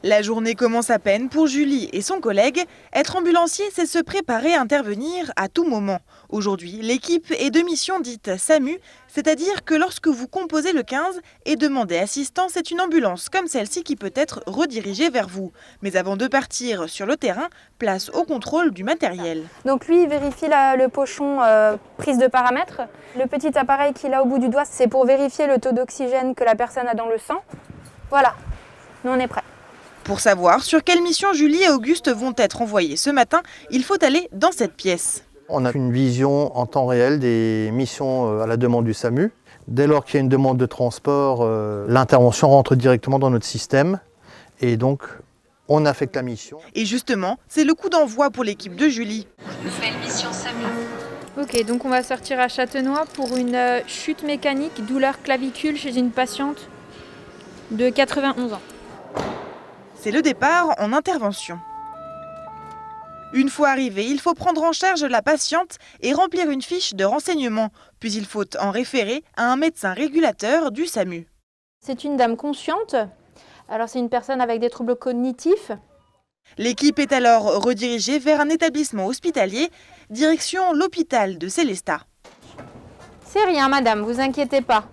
La journée commence à peine pour Julie et son collègue. Être ambulancier, c'est se préparer à intervenir à tout moment. Aujourd'hui, l'équipe est de mission dite SAMU, c'est-à-dire que lorsque vous composez le 15 et demandez assistance, c'est une ambulance comme celle-ci qui peut être redirigée vers vous. Mais avant de partir sur le terrain, place au contrôle du matériel. Donc lui, il vérifie le pochon prise de paramètres. Le petit appareil qu'il a au bout du doigt, c'est pour vérifier le taux d'oxygène que la personne a dans le sang. Voilà, nous on est prêts. Pour savoir sur quelle mission Julie et Auguste vont être envoyés ce matin, il faut aller dans cette pièce. On a une vision en temps réel des missions à la demande du SAMU. Dès lors qu'il y a une demande de transport, l'intervention rentre directement dans notre système et donc on affecte la mission. Et justement, c'est le coup d'envoi pour l'équipe de Julie. Nouvelle mission SAMU. Ok, donc on va sortir à Châtenois pour une chute mécanique, douleur clavicule chez une patiente de 91 ans. C'est le départ en intervention. Une fois arrivé, il faut prendre en charge la patiente et remplir une fiche de renseignement. Puis il faut en référer à un médecin régulateur du SAMU. C'est une dame consciente. Alors c'est une personne avec des troubles cognitifs. L'équipe est alors redirigée vers un établissement hospitalier, direction l'hôpital de Célestat. C'est rien madame, vous inquiétez pas.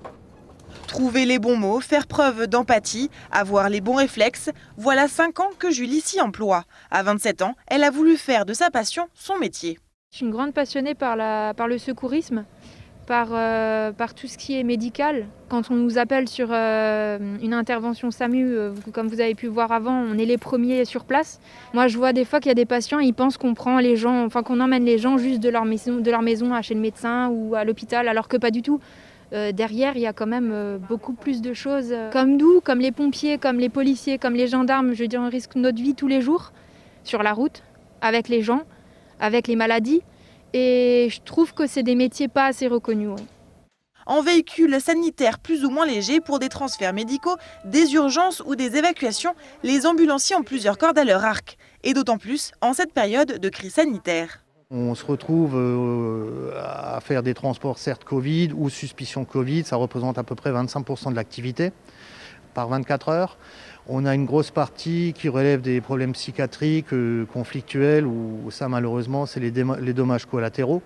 Trouver les bons mots, faire preuve d'empathie, avoir les bons réflexes, voilà 5 ans que Julie s'y emploie. À 27 ans, elle a voulu faire de sa passion son métier. Je suis une grande passionnée par le secourisme, par tout ce qui est médical. Quand on nous appelle sur une intervention SAMU, comme vous avez pu voir avant, on est les premiers sur place. Moi, je vois des fois qu'il y a des patients, ils pensent qu'on prend les gens, enfin qu'on emmène les gens juste de leur maison à chez le médecin ou à l'hôpital, alors que pas du tout. Derrière, il y a quand même beaucoup plus de choses. Comme nous, comme les pompiers, comme les policiers, comme les gendarmes, je veux dire, on risque notre vie tous les jours sur la route, avec les gens, avec les maladies. Et je trouve que c'est des métiers pas assez reconnus. Oui. En véhicule sanitaire plus ou moins léger pour des transferts médicaux, des urgences ou des évacuations, les ambulanciers ont plusieurs cordes à leur arc. Et d'autant plus en cette période de crise sanitaire. On se retrouve à faire des transports certes Covid ou suspicion Covid, ça représente à peu près 25% de l'activité par 24 heures. On a une grosse partie qui relève des problèmes psychiatriques, conflictuels, où ça malheureusement c'est les dommages collatéraux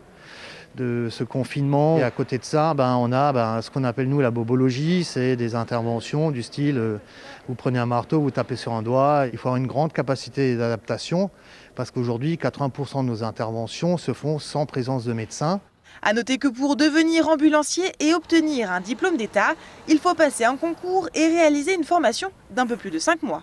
de ce confinement. Et à côté de ça, on a ce qu'on appelle nous la bobologie, c'est des interventions du style vous prenez un marteau, vous tapez sur un doigt. Il faut avoir une grande capacité d'adaptation parce qu'aujourd'hui 80% de nos interventions se font sans présence de médecin. À noter que pour devenir ambulancier et obtenir un diplôme d'État, il faut passer un concours et réaliser une formation d'un peu plus de 5 mois.